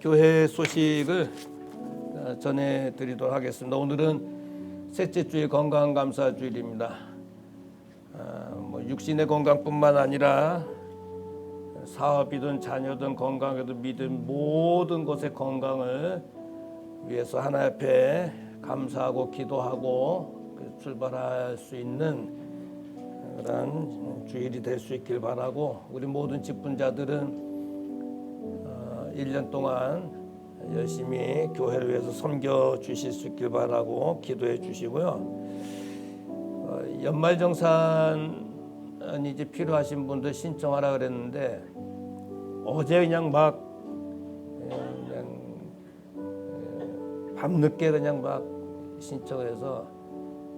교회 소식을 전해드리도록 하겠습니다. 오늘은 셋째 주일 건강감사주일입니다. 육신의 건강뿐만 아니라 사업이든 자녀든 건강이든 믿음 모든 것의 건강을 위해서 하나님 앞에 감사하고 기도하고 출발할 수 있는 그런 주일이 될 수 있길 바라고, 우리 모든 직분자들은 1년 동안 열심히 교회를 위해서 섬겨 주실 수 있길 바라고 기도해 주시고요. 연말정산이 이제 필요하신 분들 신청하라 그랬는데 어제 그냥 밤늦게 그냥 막 신청해서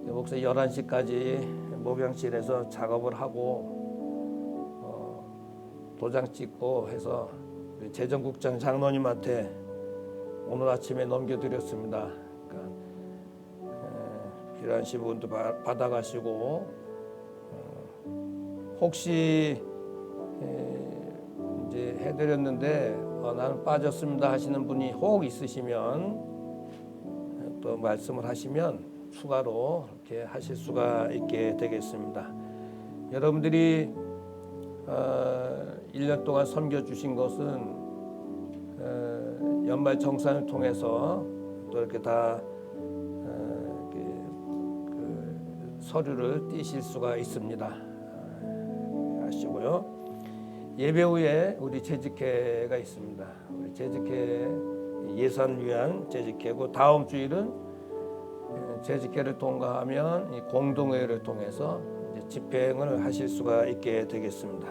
목소리 11시까지 목양실에서 작업을 하고 도장 찍고 해서 재정국장 장로님한테 오늘 아침에 넘겨드렸습니다. 그러니까 필요하신 분도 받아가시고, 혹시 이제 해드렸는데 나는 빠졌습니다 하시는 분이 혹 있으시면 또 말씀을 하시면 추가로 이렇게 하실 수가 있게 되겠습니다. 여러분들이 1년 동안 섬겨주신 것은 연말 정산을 통해서 또 이렇게 다 서류를 띄실 수가 있습니다. 아시고요. 예배 후에 우리 재직회가 있습니다. 우리 재직회 예산을 위한 재직회고, 다음 주일은 재직회를 통과하면 이 공동회의를 통해서 이제 집행을 하실 수가 있게 되겠습니다.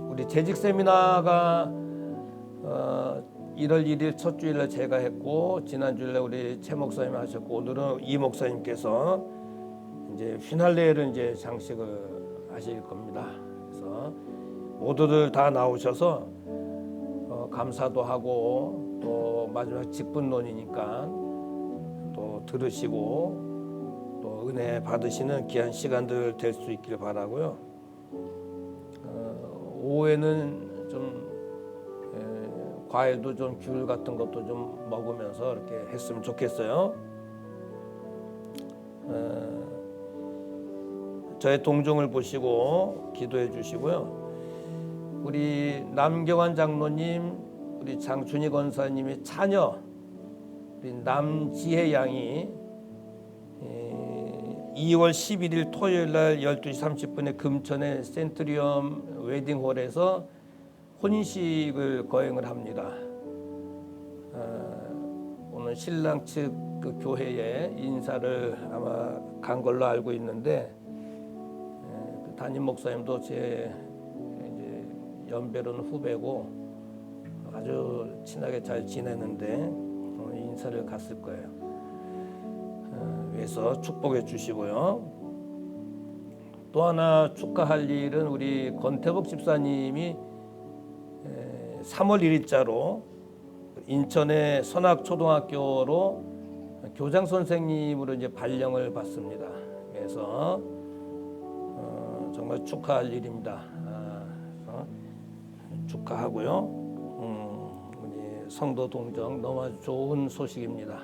우리 재직 세미나가 1월 1일 첫 주일날 제가 했고, 지난 주일날 우리 최 목사님 하셨고, 오늘은 이 목사님께서 이제 피날레를 이제 장식을 하실 겁니다. 그래서 모두들 다 나오셔서 감사도 하고 또 마지막 직분론이니까 또 들으시고 또 은혜 받으시는 귀한 시간들 될 수 있길 바라고요. 오후에는 좀 과일도 좀 귤 같은 것도 좀 먹으면서 이렇게 했으면 좋겠어요. 저의 동정을 보시고 기도해 주시고요. 우리 남경환 장로님, 우리 장춘희 권사님의 차녀 우리 남지혜 양이 2월 11일 토요일 날 12시 30분에 금천의 센트리엄 웨딩홀에서 혼인식을 거행을 합니다. 오늘 신랑 측 그 교회에 인사를 아마 간 걸로 알고 있는데, 그 담임 목사님도 제 이제 연배로는 후배고 아주 친하게 잘 지내는데 오늘 인사를 갔을 거예요. 위해서 축복해 주시고요. 또 하나 축하할 일은 우리 권태복 집사님이 3월 1일자로 인천의 선악초등학교로 교장 선생님으로 이제 발령을 받습니다. 그래서 정말 축하할 일입니다. 축하하고요. 우리 성도 동정 너무 아주 좋은 소식입니다.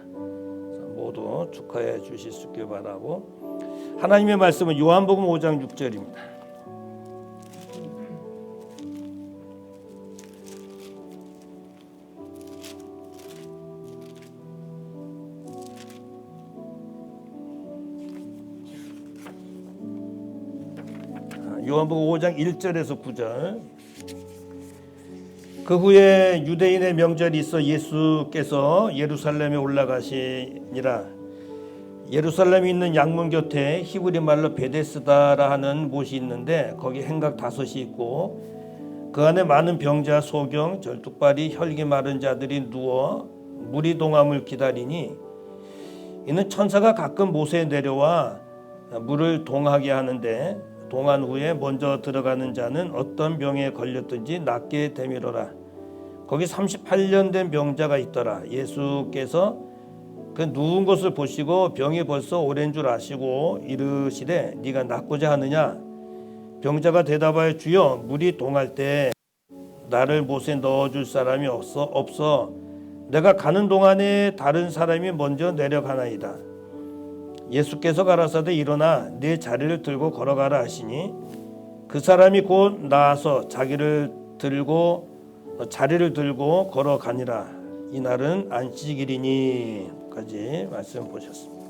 모두 축하해 주실 수 있길 바라고, 하나님의 말씀은 요한복음 5장 6절입니다. 요한복음 5장 1절에서 9절. 그 후에 유대인의 명절이 있어 예수께서 예루살렘에 올라가시니라. 예루살렘에 있는 양문 곁에 히브리 말로 베데스다라 하는 못이 있는데 거기 행각 5이 있고 그 안에 많은 병자, 소경, 절뚝발이, 혈기 마른 자들이 누워 물이 동함을 기다리니, 이는 천사가 가끔 못에 내려와 물을 동하게 하는데 동한 후에 먼저 들어가는 자는 어떤 병에 걸렸든지 낫게 되미로라. 거기 38년 된 병자가 있더라. 예수께서 그 누운 것을 보시고 병이 벌써 오랜 줄 아시고 이르시되 네가 낫고자 하느냐? 병자가 대답하여 주여 물이 동할 때 나를 못에 넣어줄 사람이 없어 내가 가는 동안에 다른 사람이 먼저 내려가나이다. 예수께서 가라사대 일어나 네 자리를 들고 걸어가라 하시니 그 사람이 곧 나와서 자리를 들고 걸어가니라. 이날은 안식일이니까지 말씀 보셨습니다.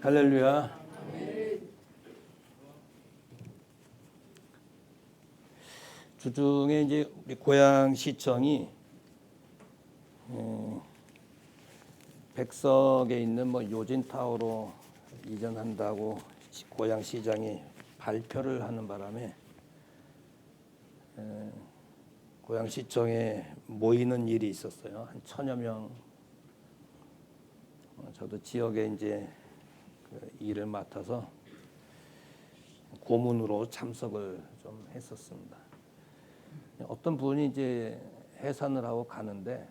할렐루야. 주중에 이제 우리 고양시청이 백석에 있는 요진타워로 이전한다고 고양시장이 발표를 하는 바람에 고양시청에 모이는 일이 있었어요. 한 1000여 명. 저도 지역에 이제 그 일을 맡아서 고문으로 참석을 좀 했었습니다. 어떤 분이 이제 해산을 하고 가는데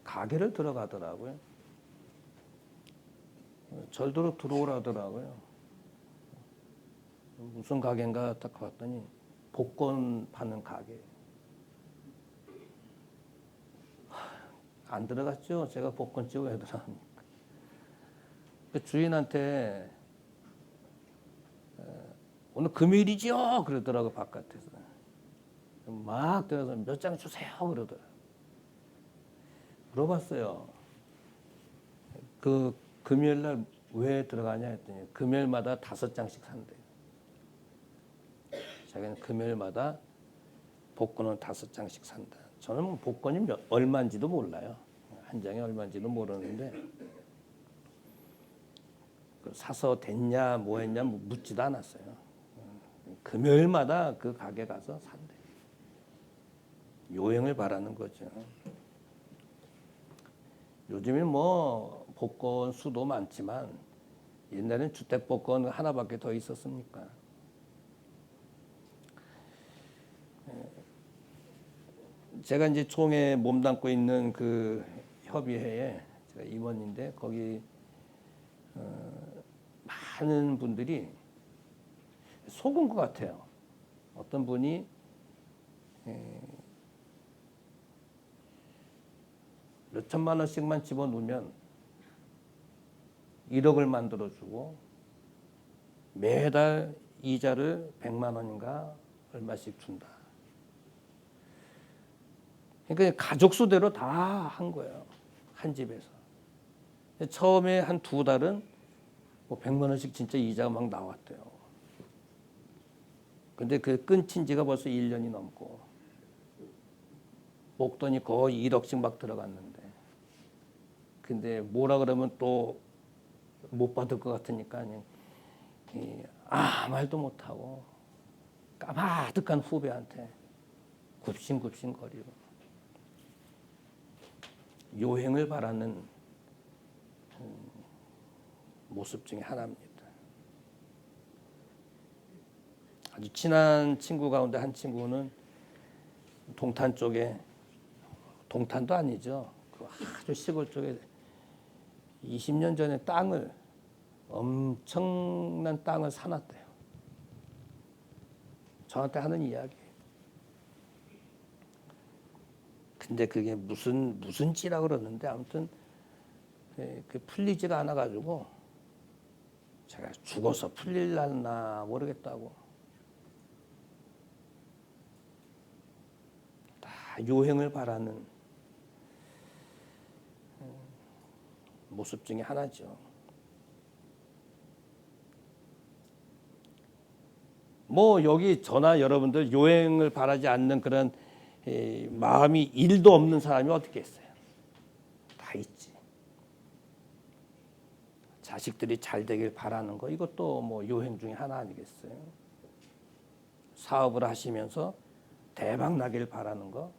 가게를 들어가더라고요. 절도로 들어오라더라고요. 무슨 가게인가 딱 봤더니 복권 파는 가게. 안 들어갔죠. 제가 복권 찍고 왜 들어갑니까? 그 주인한테 오늘 금요일이죠? 그러더라고 바깥에서. 막 들어서 몇 장 주세요 그러더라. 물어봤어요. 그 금요일 날 왜 들어가냐 했더니 금요일마다 5장씩 산대요. 자기는 금요일마다 복권은 5장씩 산다. 저는 뭐 복권이 얼마인지도 몰라요. 한 장이 얼마인지도 모르는데 사서 됐냐 뭐 했냐 묻지도 않았어요. 금요일마다 그 가게 가서 산대. 요행을 바라는 거죠. 요즘엔 뭐 복권 수도 많지만 옛날엔 주택복권 하나밖에 더 있었습니까? 제가 이제 총에 몸담고 있는 그 협의회에 제가 임원인데 거기 많은 분들이 속은 것 같아요. 어떤 분이 몇 천만 원씩만 집어넣으면 1억을 만들어주고 매달 이자를 100만 원인가 얼마씩 준다. 그러니까 가족 수대로 다 한 거예요. 한 집에서. 처음에 한 2달은 뭐 100만 원씩 진짜 이자가 막 나왔대요. 근데 그 끊친 지가 벌써 1년이 넘고 목돈이 거의 1억씩 막 들어갔는데 근데 뭐라 그러면 또 못 받을 것 같으니까 그냥 아무 말도 못하고 까마득한 후배한테 굽신굽신거리고 요행을 바라는 모습 중에 하나입니다. 아주 친한 친구 가운데 한 친구는 동탄 쪽에, 동탄도 아니죠. 그 아주 시골 쪽에 20년 전에 엄청난 땅을 사놨대요. 저한테 하는 이야기. 근데 그게 무슨 찌라 그러는데 아무튼 그 풀리지가 않아 가지고 제가 죽어서 풀릴라나 모르겠다고. 다 요행을 바라는 모습 중에 하나죠. 뭐 여기 저나 여러분들 요행을 바라지 않는 그런 마음이 1도 없는 사람이 어떻게 있어요? 다 있지. 자식들이 잘 되길 바라는 거 이것도 뭐 요행 중에 하나 아니겠어요? 사업을 하시면서 대박 나길 바라는 거,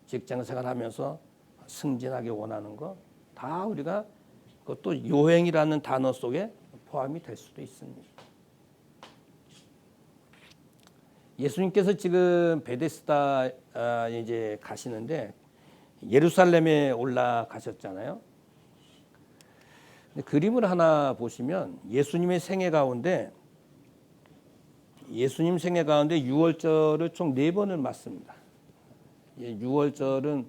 직장 생활하면서 승진하기 원하는 거 다 우리가 그것도 요행이라는 단어 속에 포함이 될 수도 있습니다. 예수님께서 지금 베데스다 이제 가시는데 예루살렘에 올라가셨잖아요. 그림을 하나 보시면 예수님 생애 가운데 6월절을 총 4번을 맞습니다. 6월절은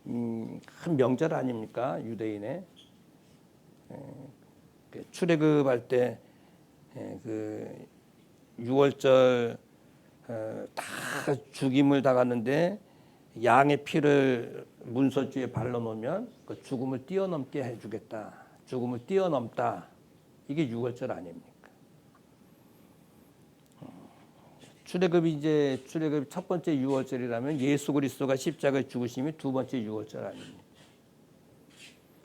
큰 명절 아닙니까? 유대인의 출애굽할 때 그 6월절 다 죽임을 당하는데 양의 피를 문설주에 발라놓으면 그 죽음을 뛰어넘게 해주겠다. 죽음을 뛰어넘다. 이게 6월절 아닙니까? 출애굽이 첫 번째 6월절이라면 예수 그리스도가 십자가에 죽으심이 두 번째 6월절 아닙니까?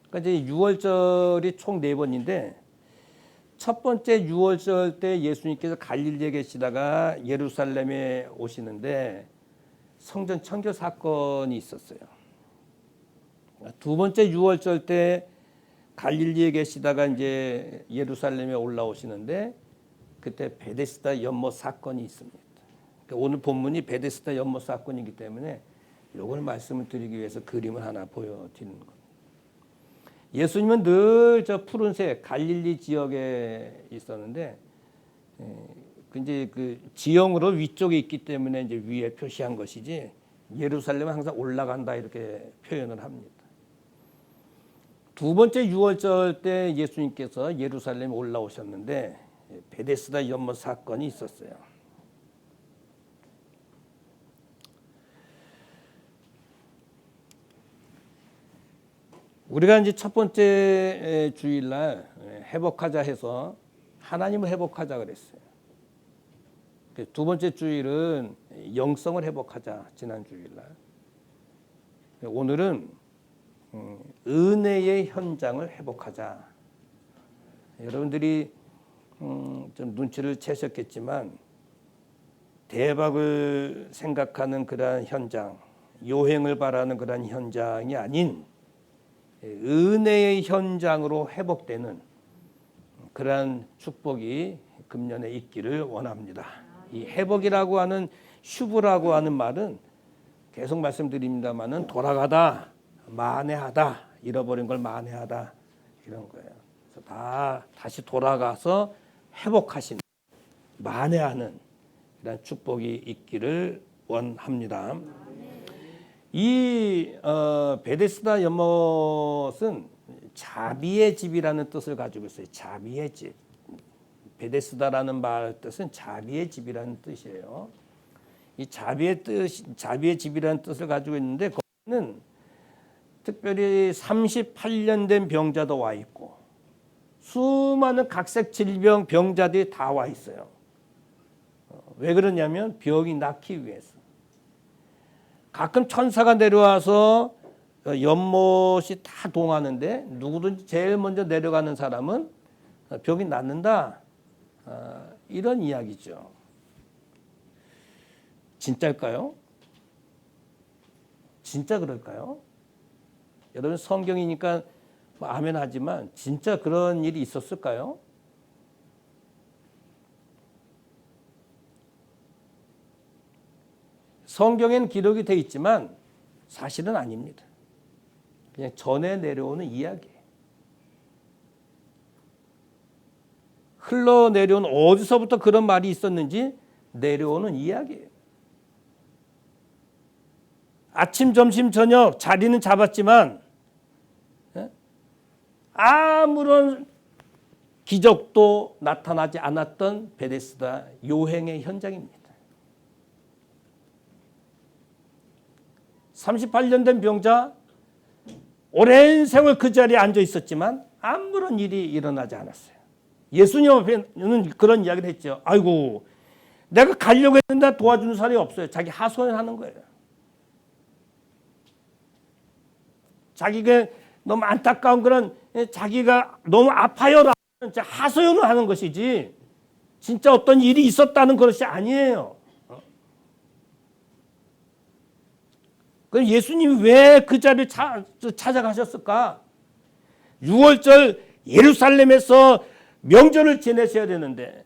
그러니까 이제 유월절이 총 4번인데 첫 번째 유월절 때 예수님께서 갈릴리에 계시다가 예루살렘에 오시는데 성전 청교 사건이 있었어요. 두 번째 유월절 때 갈릴리에 계시다가 이제 예루살렘에 올라오시는데 그때 베데스다 연못 사건이 있습니다. 그러니까 오늘 본문이 베데스다 연못 사건이기 때문에 이걸 말씀을 드리기 위해서 그림을 하나 보여드리는 겁니다. 예수님은 늘 저 푸른색 갈릴리 지역에 있었는데 이제 그 지형으로 위쪽에 있기 때문에 이제 위에 표시한 것이지 예루살렘은 항상 올라간다 이렇게 표현을 합니다. 두 번째 유월절 때 예수님께서 예루살렘에 올라오셨는데 베데스다 연못 사건이 있었어요. 우리가 이제 첫 번째 주일날 회복하자 해서 하나님을 회복하자 그랬어요. 두 번째 주일은 영성을 회복하자 지난 주일날. 오늘은 은혜의 현장을 회복하자. 여러분들이 좀 눈치를 채셨겠지만 대박을 생각하는 그러한 현장, 요행을 바라는 그러한 현장이 아닌 은혜의 현장으로 회복되는 그러한 축복이 금년에 있기를 원합니다. 이 회복이라고 하는 슈브라고 하는 말은 계속 말씀드립니다만은 돌아가다, 만회하다, 잃어버린 걸 만회하다 이런 거예요. 그래서 다시 돌아가서 회복하시는, 만회하는 이런 축복이 있기를 원합니다. 이 베데스다 연못은 자비의 집이라는 뜻을 가지고 있어요. 자비의 집. 베데스다라는 말 뜻은 자비의 집이라는 뜻이에요. 이 자비의 집이라는 뜻을 가지고 있는데 거기는 특별히 38년 된 병자도 와 있고 수많은 각색 질병 병자들이 다 와 있어요. 왜 그러냐면 병이 낫기 위해서. 가끔 천사가 내려와서 연못이 다 동하는데 누구든지 제일 먼저 내려가는 사람은 병이 낫는다. 이런 이야기죠. 진짜일까요? 진짜 그럴까요? 여러분 성경이니까 아멘 하지만 진짜 그런 일이 있었을까요? 성경에는 기록이 되어 있지만 사실은 아닙니다. 그냥 전해 내려오는 이야기예요. 흘러내려온 어디서부터 그런 말이 있었는지 내려오는 이야기예요. 아침, 점심, 저녁 자리는 잡았지만 아무런 기적도 나타나지 않았던 베데스다 요행의 현장입니다. 38년 된 병자 오랜 세월 그 자리에 앉아 있었지만 아무런 일이 일어나지 않았어요. 예수님 앞에는 그런 이야기를 했죠. 아이고 내가 가려고 했는데 도와주는 사람이 없어요. 자기 하소연하는 거예요. 자기가 너무 안타까운 그런 자기가 너무 아파요라는 하소연을 하는 것이지 진짜 어떤 일이 있었다는 것이 아니에요. 그럼 예수님이 왜 그 자리를 찾아가셨을까? 6월절 예루살렘에서 명절을 지내셔야 되는데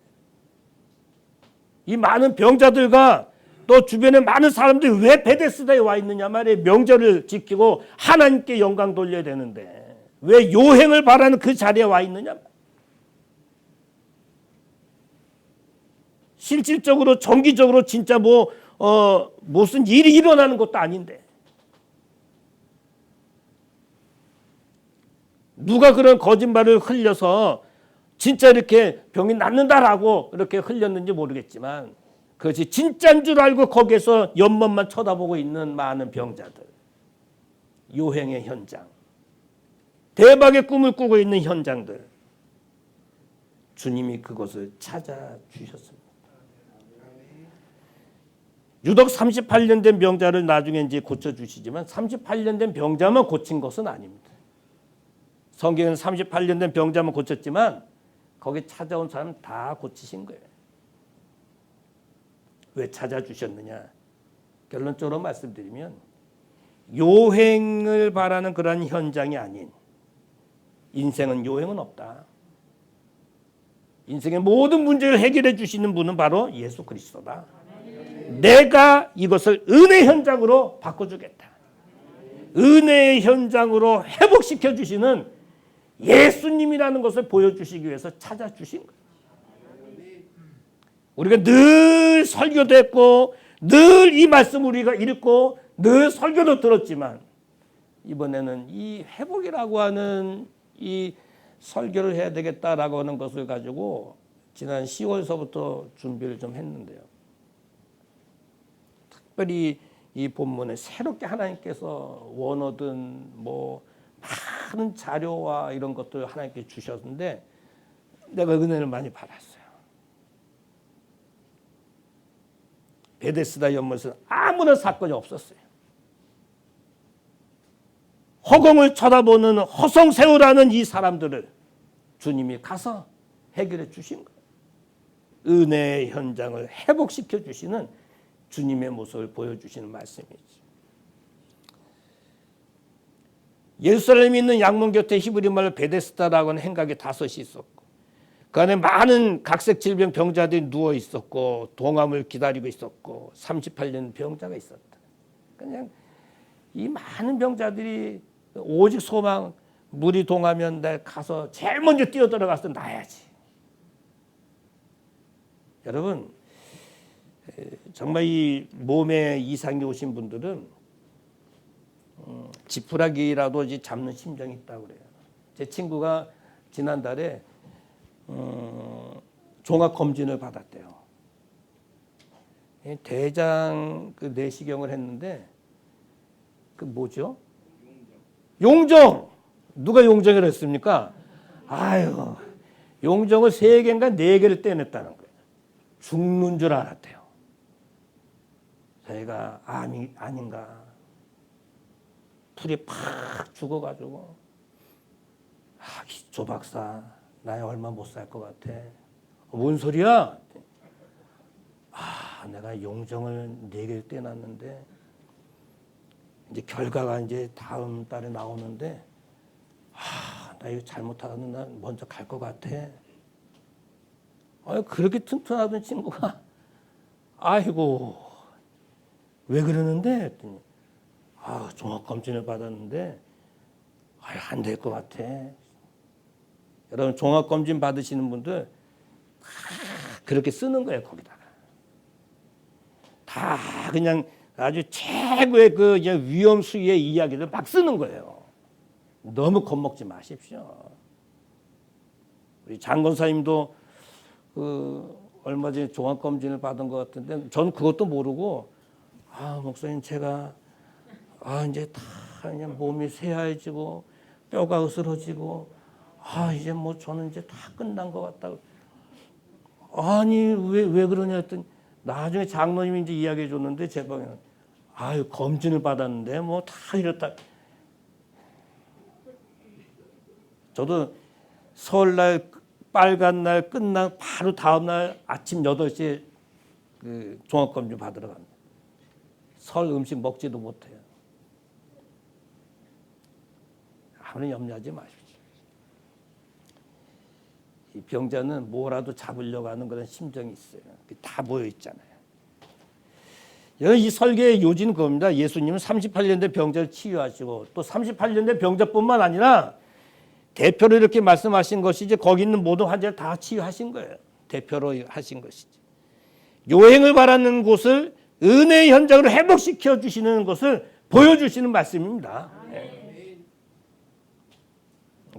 이 많은 병자들과 또 주변에 많은 사람들이 왜 베데스다에 와 있느냐 말이에요. 명절을 지키고 하나님께 영광 돌려야 되는데 왜 요행을 바라는 그 자리에 와 있느냐. 실질적으로 정기적으로 진짜 무슨 일이 일어나는 것도 아닌데 누가 그런 거짓말을 흘려서 진짜 이렇게 병이 낫는다라고 이렇게 흘렸는지 모르겠지만 그것이 진짜인 줄 알고 거기에서 연못만 쳐다보고 있는 많은 병자들. 요행의 현장. 대박의 꿈을 꾸고 있는 현장들. 주님이 그것을 찾아주셨습니다. 유독 38년 된 병자를 나중에 이제 고쳐주시지만 38년 된 병자만 고친 것은 아닙니다. 성경은 38년 된 병자만 고쳤지만 거기 찾아온 사람 다 고치신 거예요. 왜 찾아주셨느냐? 결론적으로 말씀드리면 요행을 바라는 그런 현장이 아닌, 인생은 요행은 없다. 인생의 모든 문제를 해결해 주시는 분은 바로 예수 그리스도다. 내가 이것을 은혜 현장으로 바꿔주겠다. 은혜의 현장으로 회복시켜 주시는 예수님이라는 것을 보여주시기 위해서 찾아주신 거예요. 우리가 늘 설교도 했고 늘 이 말씀 우리가 읽고 늘 설교도 들었지만 이번에는 이 회복이라고 하는 이 설교를 해야 되겠다라고 하는 것을 가지고 지난 10월서부터 준비를 좀 했는데요. 특별히 이 본문에 새롭게 하나님께서 원어든 뭐 많은 자료와 이런 것들을 하나님께 주셨는데 내가 은혜를 많이 받았어요. 베데스다 연못에서 아무런 사건이 없었어요. 허공을 쳐다보는 허송세우라는 이 사람들을 주님이 가서 해결해 주신 거예요. 은혜의 현장을 회복시켜 주시는 주님의 모습을 보여주시는 말씀이죠. 예루살렘에 있는 양문 곁에 히브리 말로 베데스다라고 하는 행각이 5이 있었고 그 안에 많은 각색 질병 병자들이 누워 있었고 동함을 기다리고 있었고 38년 병자가 있었다. 그냥 이 많은 병자들이 오직 소망, 물이 동하면 내가 가서 제일 먼저 뛰어들어가서 나야지. 여러분 정말 이 몸에 이상이 오신 분들은 지푸라기라도 잡는 심정이 있다고 그래요. 제 친구가 지난달에 종합검진을 받았대요. 대장 그 내시경을 했는데 그 뭐죠? 용정. 누가 용정을 했습니까? 아유, 용정을 3개인가 4개를 떼냈다는 거예요. 죽는 줄 알았대요. 저희가 아닌가. 풀이 팍 죽어가지고 조 박사 나 얼마 못 살 것 같아. 뭔 소리야? 내가 용정을 4개를 떼놨는데 이제 결과가 이제 다음 달에 나오는데 나 이거 잘못하면 나 먼저 갈 것 같아. 그렇게 튼튼하던 친구가 아이고 왜 그러는데 했더니 종합검진을 받았는데 안 될 것 같아. 여러분 종합검진 받으시는 분들 그렇게 쓰는 거예요. 거기다가 다 그냥 아주 최고의 그 위험 수위의 이야기를 막 쓰는 거예요. 너무 겁먹지 마십시오. 우리 장건사님도 얼마 전에 종합검진을 받은 것 같은데 전 그것도 모르고 목사님 제가 이제 다 그냥 몸이 쇠하해지고 뼈가 으스러지고 이제 뭐 저는 이제 다 끝난 것 같다. 아니 왜 그러냐 했더니 나중에 장로님이 이제 이야기해 줬는데 제 방에는 검진을 받았는데 뭐 다 이렇다. 저도 설날 빨간 날 끝난 바로 다음 날 아침 8시에 그 종합검진 받으러 갑니다. 설 음식 먹지도 못해요. 아무런 염려하지 마십시오. 이 병자는 뭐라도 잡으려고 하는 그런 심정이 있어요. 다 모여 있잖아요. 이 설계의 요지는 그겁니다. 예수님은 38년 된 병자를 치유하시고 또 38년 된 병자뿐만 아니라 대표로 이렇게 말씀하신 것이지 거기 있는 모든 환자를 다 치유하신 거예요. 대표로 하신 것이지. 요행을 바라는 곳을 은혜의 현장으로 회복시켜 주시는 것을 보여주시는 말씀입니다. 네.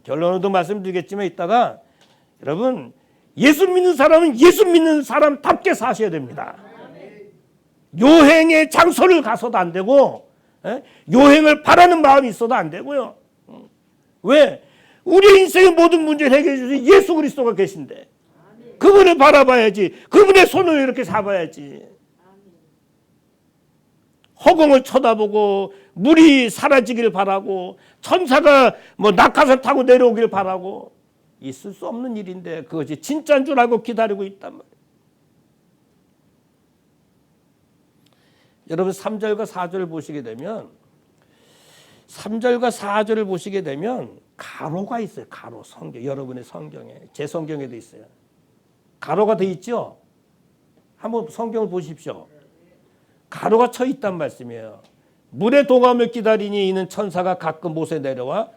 결론으로도 말씀드리겠지만 이따가 여러분 예수 믿는 사람은 예수 믿는 사람답게 사셔야 됩니다. 요행의 장소를 가서도 안 되고 요행을 바라는 마음이 있어도 안 되고요. 왜? 우리 인생의 모든 문제를 해결해 주신 예수 그리스도가 계신데 그분을 바라봐야지. 그분의 손을 이렇게 잡아야지. 허공을 쳐다보고 물이 사라지길 바라고 천사가 뭐 낙하산 타고 내려오길 바라고 있을 수 없는 일인데 그것이 진짜인 줄 알고 기다리고 있단 말이에요. 여러분 3절과 4절을 보시게 되면 3절과 4절을 보시게 되면 가로가 있어요. 가로 성경 여러분의 성경에 제 성경에도 있어요. 가로가 돼 있죠. 한번 성경을 보십시오. 가로가 쳐 있단 말씀이에요. 물의 동함을 기다리니 이는 천사가 가끔 못에 내려와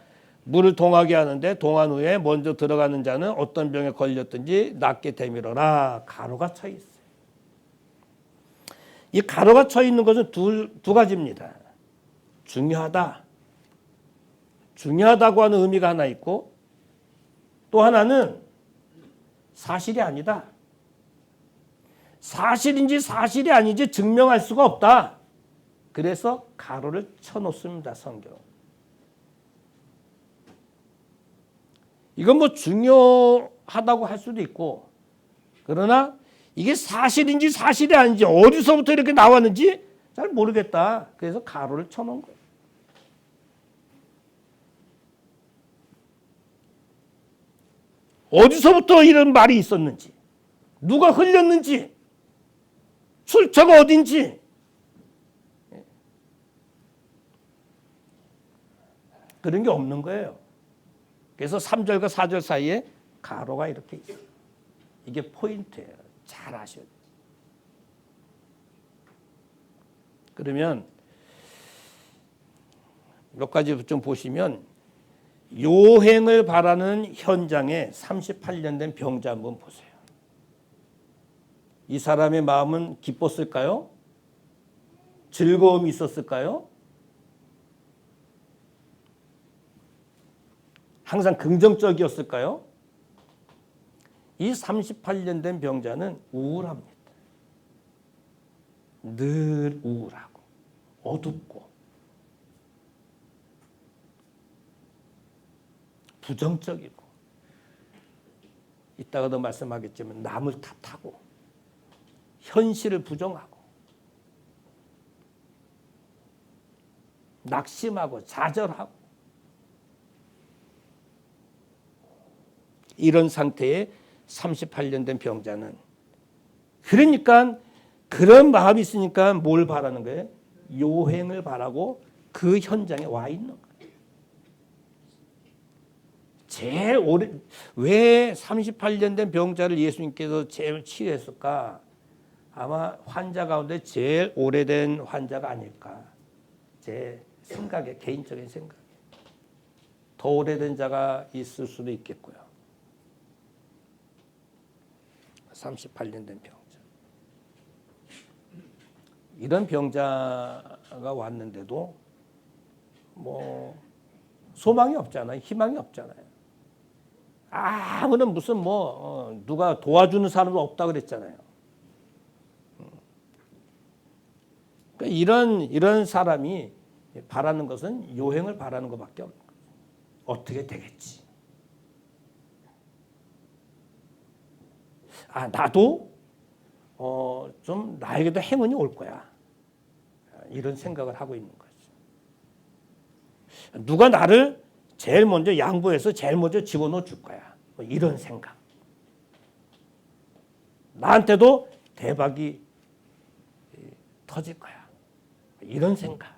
물을 동하게 하는데 동한 후에 먼저 들어가는 자는 어떤 병에 걸렸든지 낫게 되밀어라. 가로가 쳐 있어요. 이 가로가 쳐 있는 것은 두 가지입니다. 중요하다. 중요하다고 하는 의미가 하나 있고 또 하나는 사실이 아니다. 사실인지 사실이 아닌지 증명할 수가 없다. 그래서 가로를 쳐놓습니다. 성경. 이건 뭐 중요하다고 할 수도 있고 그러나 이게 사실인지 사실이 아닌지 어디서부터 이렇게 나왔는지 잘 모르겠다. 그래서 가로를 쳐놓은 거예요. 어디서부터 이런 말이 있었는지 누가 흘렸는지 출처가 어딘지 그런 게 없는 거예요. 그래서 3절과 4절 사이에 가로가 이렇게 있어요. 이게 포인트예요. 잘 아셔야 돼요. 그러면 몇 가지 좀 보시면 요행을 바라는 현장에 38년 된 병자 한번 보세요. 이 사람의 마음은 기뻤을까요? 즐거움이 있었을까요? 항상 긍정적이었을까요? 이 38년 된 병자는 우울합니다. 늘 우울하고 어둡고 부정적이고 이따가도 말씀하겠지만 남을 탓하고 현실을 부정하고 낙심하고 좌절하고 이런 상태의 38년 된 병자는 그러니까 그런 마음이 있으니까 뭘 바라는 거예요? 요행을 바라고 그 현장에 와 있는 거예요. 제일 오래 왜 38년 된 병자를 예수님께서 제일 치유했을까? 아마 환자 가운데 제일 오래된 환자가 아닐까. 제 생각에 개인적인 생각에 더 오래된 자가 있을 수도 있겠고요. 38년 된 병자. 이런 병자가 왔는데도 뭐 소망이 없잖아요. 희망이 없잖아요. 아무런 무슨 뭐 누가 도와주는 사람도 없다 그랬잖아요. 그러니까 이런 사람이 바라는 것은 요행을 바라는 것밖에 없는 거예요. 어떻게 되겠지? 나도 좀 나에게도 행운이 올 거야. 이런 생각을 하고 있는 거죠. 누가 나를 제일 먼저 양보해서 제일 먼저 집어넣어 줄 거야. 뭐 이런 생각. 나한테도 대박이 터질 거야. 이런 생각.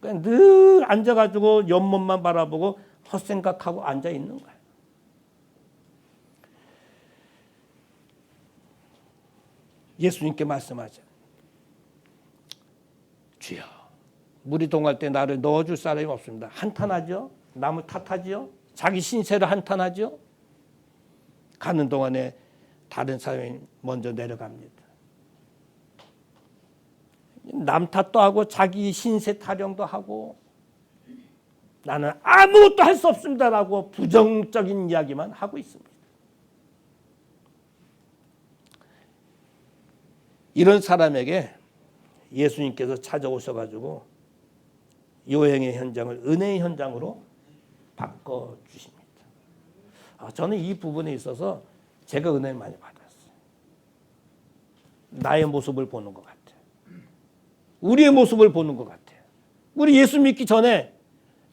그러니까 늘 앉아가지고 옆몸만 바라보고 헛생각하고 앉아 있는 거야. 예수님께 말씀하자. 주여, 물이 동할 때 나를 넣어줄 사람이 없습니다. 한탄하죠? 남을 탓하죠? 자기 신세를 한탄하죠? 가는 동안에 다른 사람이 먼저 내려갑니다. 남 탓도 하고 자기 신세 타령도 하고 나는 아무것도 할 수 없습니다라고 부정적인 이야기만 하고 있습니다. 이런 사람에게 예수님께서 찾아오셔가지고 요행의 현장을 은혜의 현장으로 바꿔주십니다. 저는 이 부분에 있어서 제가 은혜를 많이 받았어요. 나의 모습을 보는 것 같아요. 우리의 모습을 보는 것 같아요. 우리 예수 믿기 전에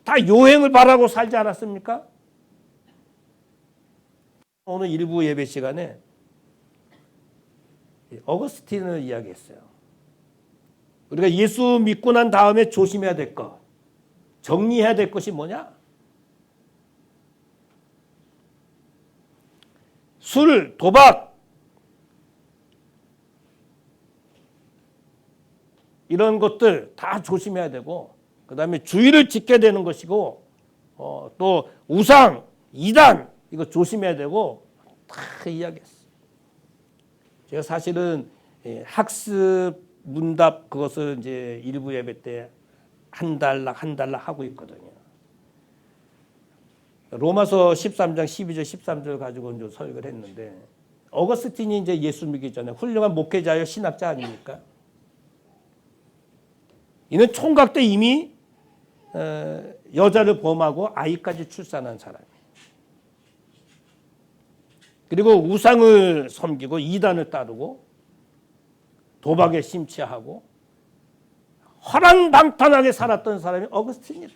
다 요행을 바라고 살지 않았습니까? 오늘 일부 예배 시간에 어거스틴을 이야기했어요. 우리가 예수 믿고 난 다음에 조심해야 될 것, 정리해야 될 것이 뭐냐? 술, 도박, 이런 것들 다 조심해야 되고, 그 다음에 주의를 지켜야 되는 것이고, 또 우상, 이단, 이거 조심해야 되고, 다 이야기했어요. 제가 사실은 학습 문답 그것을 이제 일부 예배 때 한 달락 하고 있거든요. 로마서 13장 12절 13절 가지고 이제 설교를 했는데, 어거스틴이 이제 예수 믿기 전에 훌륭한 목회자요 신학자 아닙니까? 이는 총각 때 이미 여자를 범하고 아이까지 출산한 사람이에요. 그리고 우상을 섬기고 이단을 따르고 도박에 심취하고 허랑방탕하게 살았던 사람이 어거스틴이다.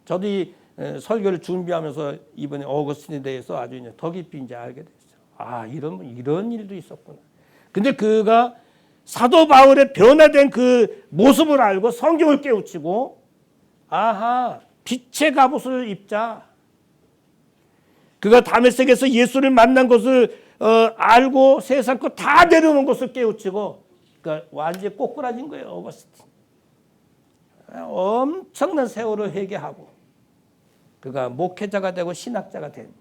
저도 이 설교를 준비하면서 이번에 어거스틴에 대해서 아주 이제 더 깊이 이제 알게 됐어요. 아, 이런 일도 있었구나. 근데 그가 사도 바울의 변화된 그 모습을 알고 성경을 깨우치고, 아하, 빛의 갑옷을 입자. 그가 다메섹에서 예수를 만난 것을 알고 세상 것 다 내려놓은 것을 깨우치고, 그러니까 완전히 꼬꾸라진 거예요, 어거스틴. 엄청난 세월을 회개하고 그가 목회자가 되고 신학자가 된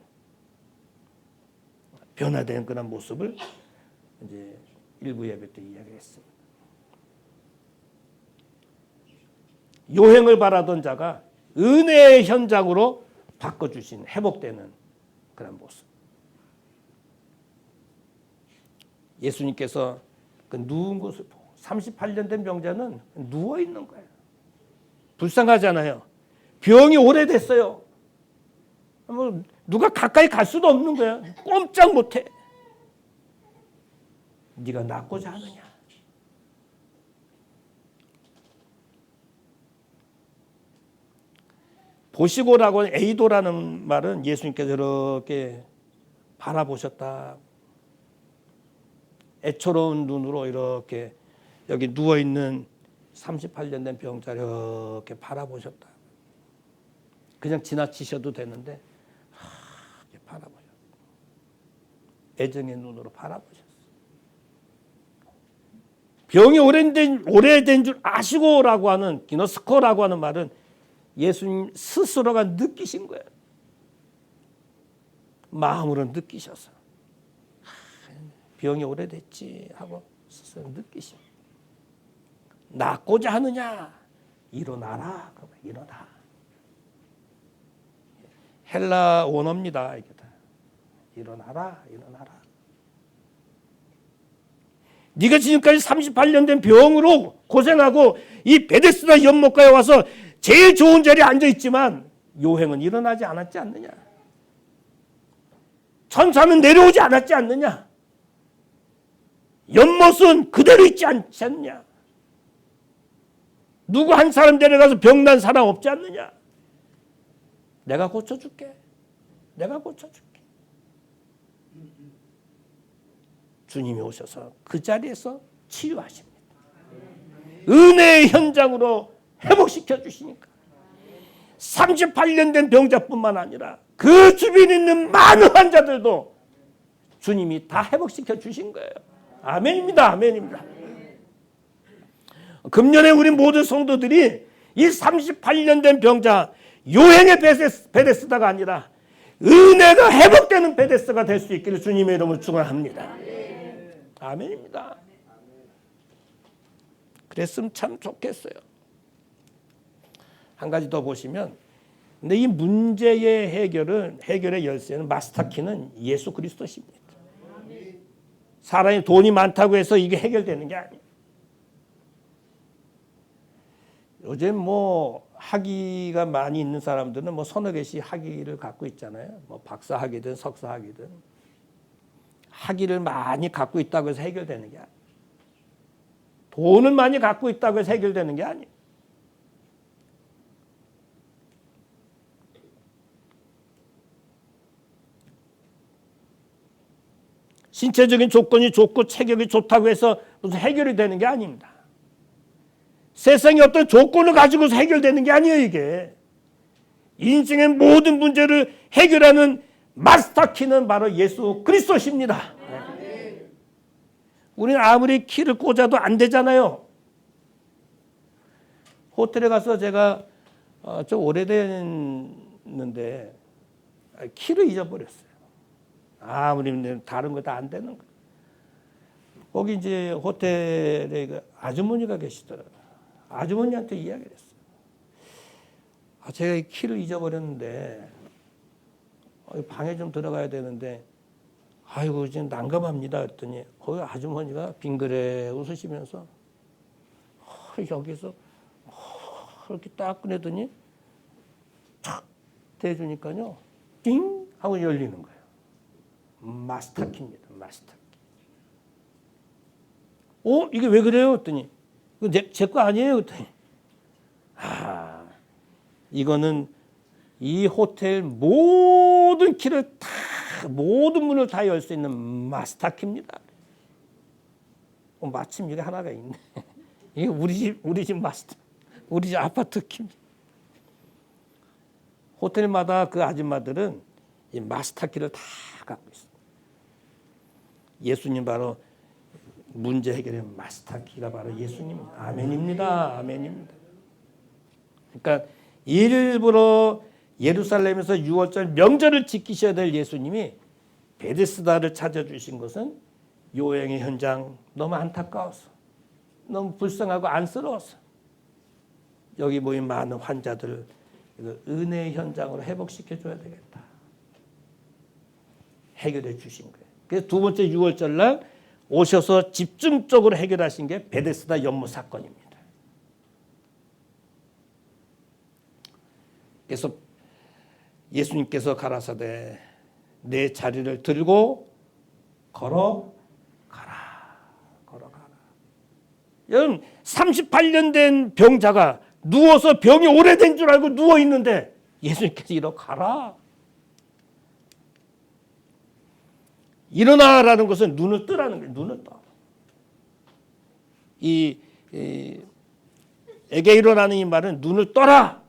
변화된 그런 모습을 이제 일부 예배 때 이야기했습니다. 요행을 바라던 자가 은혜의 현장으로 바꿔주신, 회복되는 그런 모습. 예수님께서 그 누운 것을 보고 38년 된 병자는 누워 있는 거예요. 불쌍하잖아요. 병이 오래됐어요. 뭐 누가 가까이 갈 수도 없는 거야. 꼼짝 못해. 네가 낫고자 하느냐. 보시고라고 에이도라는 말은 예수님께서 이렇게 바라보셨다. 애처로운 눈으로 이렇게 여기 누워있는 38년 된 병자를 이렇게 바라보셨다. 그냥 지나치셔도 되는데 이렇게 바라보셨어요. 애정의 눈으로 바라보셨어요. 병이 오래된 줄 아시고라고 하는 기노스코라고 하는 말은 예수님 스스로가 느끼신 거예요. 마음으로 느끼셔서 병이 오래됐지 하고 스스로 느끼십니다. 낫고자 하느냐? 일어나라. 일어나. 헬라 원어입니다. 이게 다. 일어나라. 네가 지금까지 38년 된 병으로 고생하고 이 베데스다 연못가에 와서 제일 좋은 자리에 앉아 있지만 요행은 일어나지 않았지 않느냐? 천사는 내려오지 않았지 않느냐? 연못은 그대로 있지 않지 않느냐? 누구 한 사람 데려가서 병난 사람 없지 않느냐? 내가 고쳐줄게. 주님이 오셔서 그 자리에서 치유하십니다. 은혜의 현장으로 회복시켜 주시니까 38년 된 병자뿐만 아니라 그 주변에 있는 많은 환자들도 주님이 다 회복시켜 주신 거예요. 아멘입니다. 금년에 우리 모든 성도들이 이 38년 된 병자, 요행의 베데스다가 아니라 은혜가 회복되는 베데스다가 될 수 있기를 주님의 이름으로 축원합니다. 아멘입니다. 그랬으면 참 좋겠어요. 한 가지 더 보시면, 근데 이 문제의 해결의 열쇠는, 마스터키는 예수 그리스도십니다. 사람이 돈이 많다고 해서 이게 해결되는 게 아니에요. 요즘 뭐 학위가 많이 있는 사람들은 뭐 서너 개씩 학위를 갖고 있잖아요. 뭐 박사 학위든 석사 학위든. 학위를 많이 갖고 있다고 해서 해결되는 게 아니에요. 돈을 많이 갖고 있다고 해서 해결되는 게 아니에요. 신체적인 조건이 좋고 체격이 좋다고 해서 무슨 해결이 되는 게 아닙니다. 세상에 어떤 조건을 가지고서 해결되는 게 아니에요, 이게. 인생의 모든 문제를 해결하는 마스터키는 바로 예수 그리스도십니다. 우리는 아무리 키를 꽂아도 안 되잖아요. 호텔에 가서 제가 좀 오래됐는데 키를 잊어버렸어요. 아무리 다른 거 다 안 되는 거. 거기 이제 호텔에 아주머니가 계시더라고요. 아주머니한테 이야기를 했어요. 제가 키를 잊어버렸는데 방에 좀 들어가야 되는데 아이고 지금 난감합니다 했더니 거기 아주머니가 빙그레 웃으시면서 여기서 이렇게 딱 꺼내더니 탁 대주니까요 띵 하고 열리는 거예요. 마스터키입니다. 마스터키. 이게 왜 그래요? 했더니 제 거 아니에요? 했더니 이거는 이 호텔 모든 키를 다 모든 문을 다 열 수 있는 마스터키입니다. 마침 이게 하나가 있네. 이게 우리 집 마스터, 우리 집 아파트 키입니다. 호텔마다 그 아줌마들은 이 마스터키를 다 갖고 있어요. 예수님 바로 문제 해결의 마스터키가 바로 예수님입니다. 아멘입니다. 아멘입니다. 그러니까 일부러 예루살렘에서 6월절 명절을 지키셔야 될 예수님이 베데스다를 찾아주신 것은 요행의 현장 너무 안타까워서 너무 불쌍하고 안쓰러워서 여기 모인 많은 환자들 은혜의 현장으로 회복시켜줘야 되겠다. 해결해 주신 거예요. 그래서 두 번째 6월절 날 오셔서 집중적으로 해결하신 게 베데스다 연못 사건입니다. 그래서 예수님께서 가라사대 내 자리를 들고 걸어가라. 여러분 38년 된 병자가 누워서 병이 오래된 줄 알고 누워 있는데 예수님께서 일어가라. 일어나라는 것은 눈을 뜨라는 거예요. 눈을 떠. 에게 일어나는 이 말은 눈을 떠라.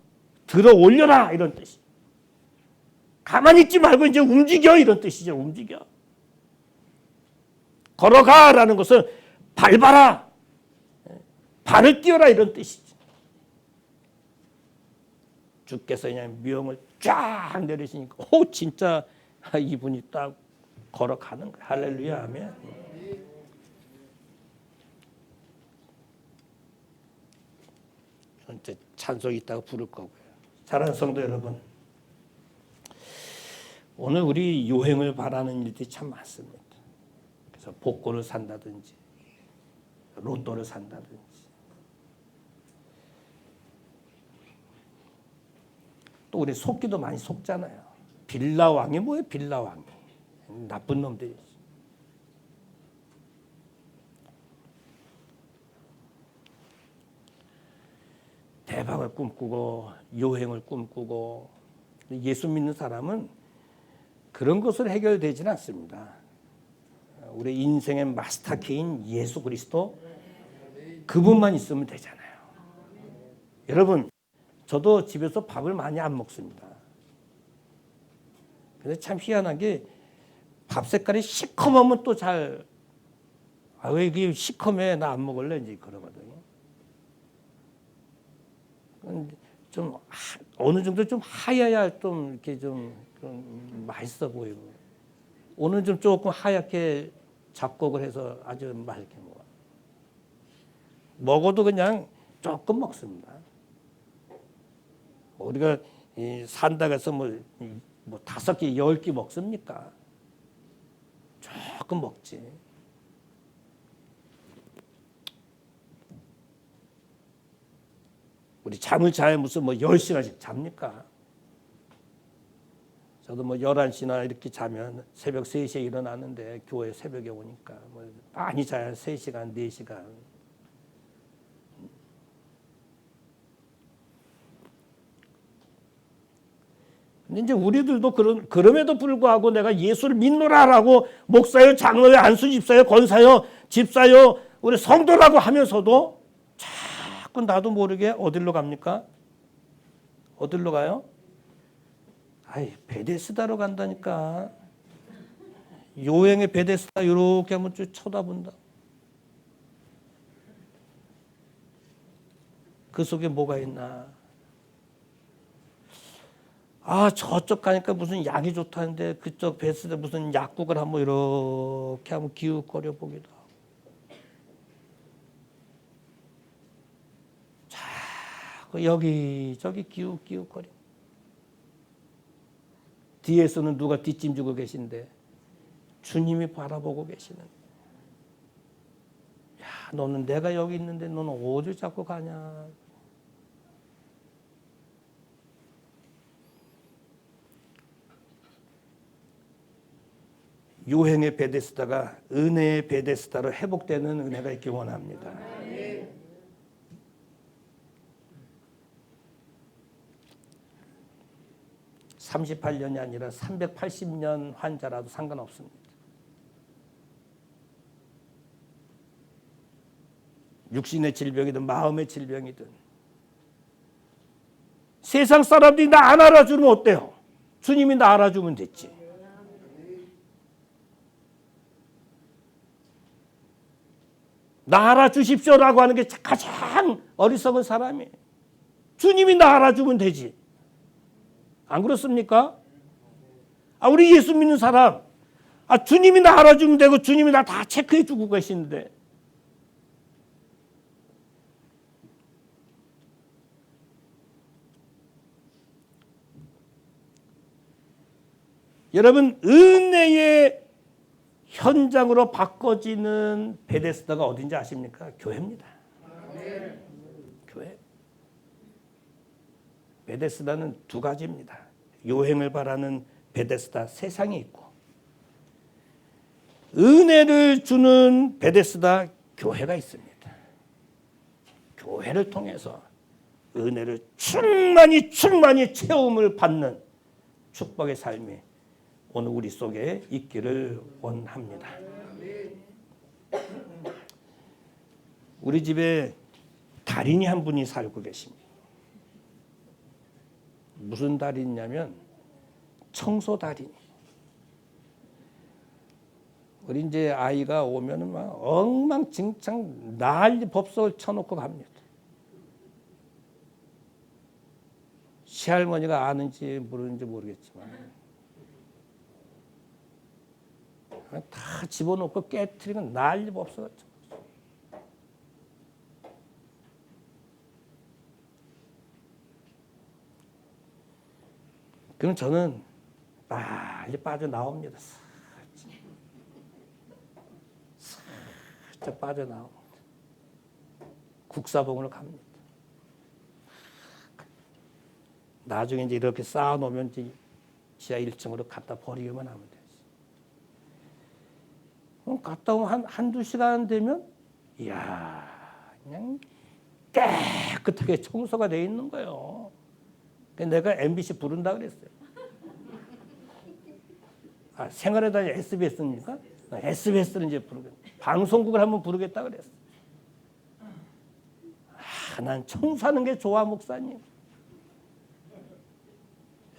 들어 올려라 이런 뜻이. 가만히 있지 말고 이제 움직여 이런 뜻이죠. 움직여. 걸어가라는 것은 밟아라. 발을 띄워라 이런 뜻이죠. 주께서 그냥 명을 쫙 내리시니까 진짜 이분이 딱 걸어가는 거예요. 할렐루야 아멘. 전체 찬송이 있다가 부를 거고요. 사랑하는 성도 여러분, 오늘 우리 요행을 바라는 일들이 참 많습니다. 그래서 복권을 산다든지 로또를 산다든지 또 우리 속기도 많이 속잖아요. 빌라왕이 뭐예요? 빌라왕이. 나쁜 놈들이. 대박을 꿈꾸고 요행을 꿈꾸고 예수 믿는 사람은 그런 것으로 해결되지는 않습니다. 우리 인생의 마스터키인 예수 그리스도 그분만 있으면 되잖아요. 여러분 저도 집에서 밥을 많이 안 먹습니다. 근데 참 희한한 게 밥 색깔이 시커먼면 또 잘 왜 이게 시커매 나 안 먹을래 이제 그러거든요. 좀 어느 정도 좀 하얘야 좀 이렇게 좀 맛있어 보이고 오늘 좀 조금 하얗게 작곡을 해서 아주 맛있게 먹어도 그냥 조금 먹습니다. 우리가 산다고 해서 뭐 5개, 10개 먹습니까? 조금 먹지. 우리 잠을 자야 무슨 10시간씩 잡니까? 저도 11시나 이렇게 자면 새벽 3시에 일어나는데 교회 새벽에 오니까 많이 자야 3시간, 4시간. 근데 이제 우리들도 그럼에도 불구하고 내가 예수를 믿노라라고 목사요, 장로요, 안수집사요, 권사요, 집사요, 우리 성도라고 하면서도 자꾸 나도 모르게 어디로 갑니까? 어디로 가요? 아이, 베데스다로 간다니까. 요행의 베데스다 이렇게 한번 쭉 쳐다본다. 그 속에 뭐가 있나? 아, 저쪽 가니까 무슨 약이 좋다는데 그쪽 베데스다 무슨 약국을 한번 이렇게 한번 기웃거려 보기도 하고. 자꾸 여기저기 기웃거려. 뒤에서는 누가 뒷짐지고 계신데 주님이 바라보고 계시는. 야, 너는 내가 여기 있는데 너는 어딜 자꾸 가냐. 요행의 베데스다가 은혜의 베데스다로 회복되는 은혜가 있기 원합니다. 38년이 아니라 380년 환자라도 상관없습니다. 육신의 질병이든 마음의 질병이든 세상 사람들이 나 안 알아주면 어때요? 주님이 나 알아주면 됐지. 나 알아주십시오라고 하는 게 가장 어리석은 사람이에요. 주님이 나 알아주면 되지. 안 그렇습니까? 아, 우리 예수 믿는 사람, 아, 주님이 나 알아주면 되고 주님이 나 다 체크해 주고 계시는데. 여러분, 은혜의 현장으로 바꿔지는 베데스다가 어딘지 아십니까? 교회입니다. 교회. 베데스다는 두 가지입니다. 요행을 바라는 베데스다, 세상이 있고, 은혜를 주는 베데스다, 교회가 있습니다. 교회를 통해서 은혜를 충만히 체험을 받는 축복의 삶이 오늘 우리 속에 있기를 원합니다. 우리 집에 달인이 한 분이 살고 계십니다. 무슨 달인이냐면 청소 달인. 우리 이제 아이가 오면은 막 엉망진창 난리 법석을 쳐놓고 갑니다. 시할머니가 아는지 모르는지 모르겠지만 다 집어넣고 깨트리고 난리 법석을 쳐. 그럼 저는 빨리 빠져나옵니다. 살짝 빠져나옵니다. 국사봉으로 갑니다. 나중에 이제 이렇게 쌓아놓으면 이제 지하 1층으로 갖다 버리기만 하면 되지. 그럼 갔다 오면 한두 시간 되면, 이야, 그냥 깨끗하게 청소가 돼 있는 거예요. 내가 MBC 부른다 그랬어요. 아, 생활의 달 SBS입니까? SBS는 이제 부르겠다. 방송국을 한번 부르겠다 그랬어요. 아, 난 청소하는 게 좋아, 목사님.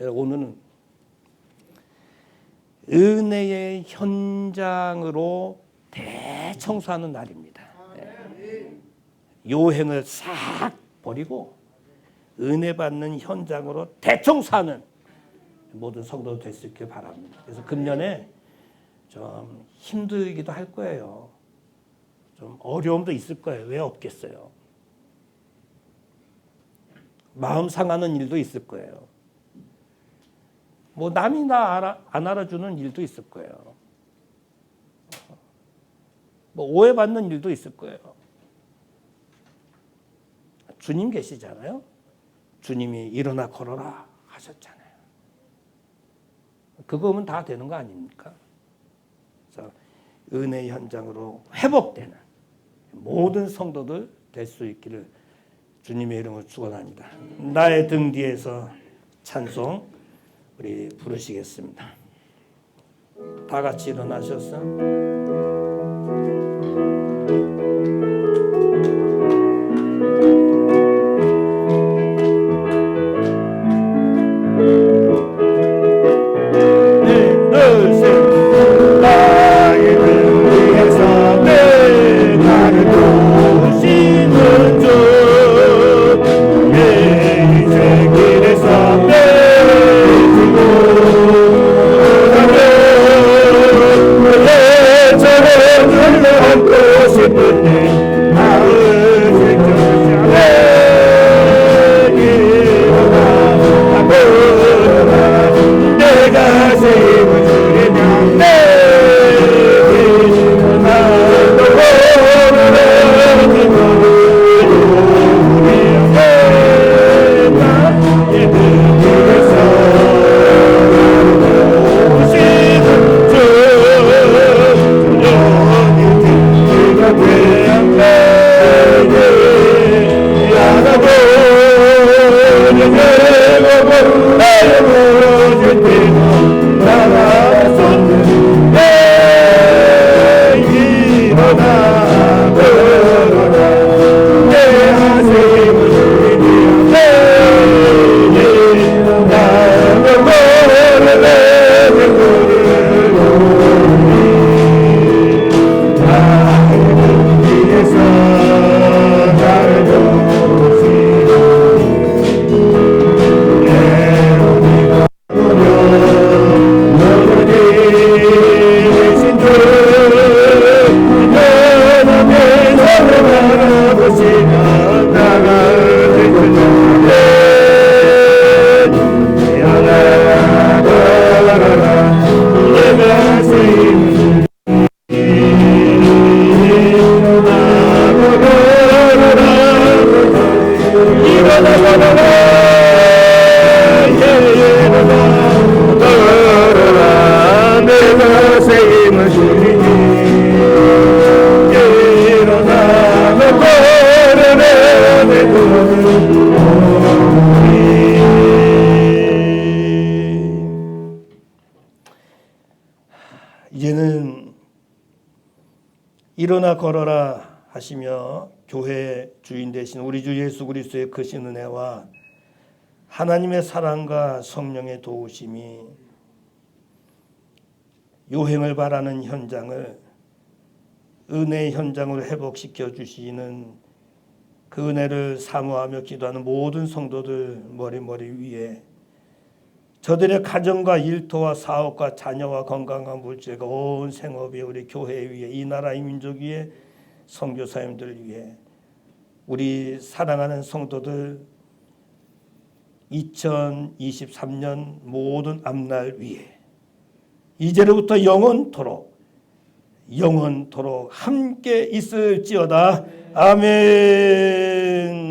오늘은 은혜의 현장으로 대청소하는 날입니다. 요행을 싹 버리고 은혜 받는 현장으로 대청소하는 모든 성도가 될 수 있길 바랍니다. 그래서 금년에 좀 힘들기도 할 거예요. 좀 어려움도 있을 거예요. 왜 없겠어요? 마음 상하는 일도 있을 거예요. 뭐 남이 나 안 알아주는 일도 있을 거예요. 뭐 오해받는 일도 있을 거예요. 주님 계시잖아요. 주님이 일어나 걸어라 하셨잖아요. 그거면 다 되는 거 아닙니까? 그래서 은혜 현장으로 회복되는 모든 성도들 될 수 있기를 주님의 이름으로 축원합니다. 나의 등 뒤에서 찬송 우리 부르시겠습니다. 다 같이 일어나셔서 이제는 일어나 걸어라 하시며 교회 주인 되신 우리 주 예수 그리스도의 크신 은혜와 하나님의 사랑과 성령의 도우심이 요행을 바라는 현장을 은혜의 현장으로 회복시켜 주시는 그 은혜를 사모하며 기도하는 모든 성도들 머리 위에 저들의 가정과 일터와 사업과 자녀와 건강과 물질과 온 생업이 우리 교회 위에 이 나라 이 민족 위에 선교사님들 위에 우리 사랑하는 성도들 2023년 모든 앞날 위에 이제로부터 영원토록 함께 있을지어다. 아멘.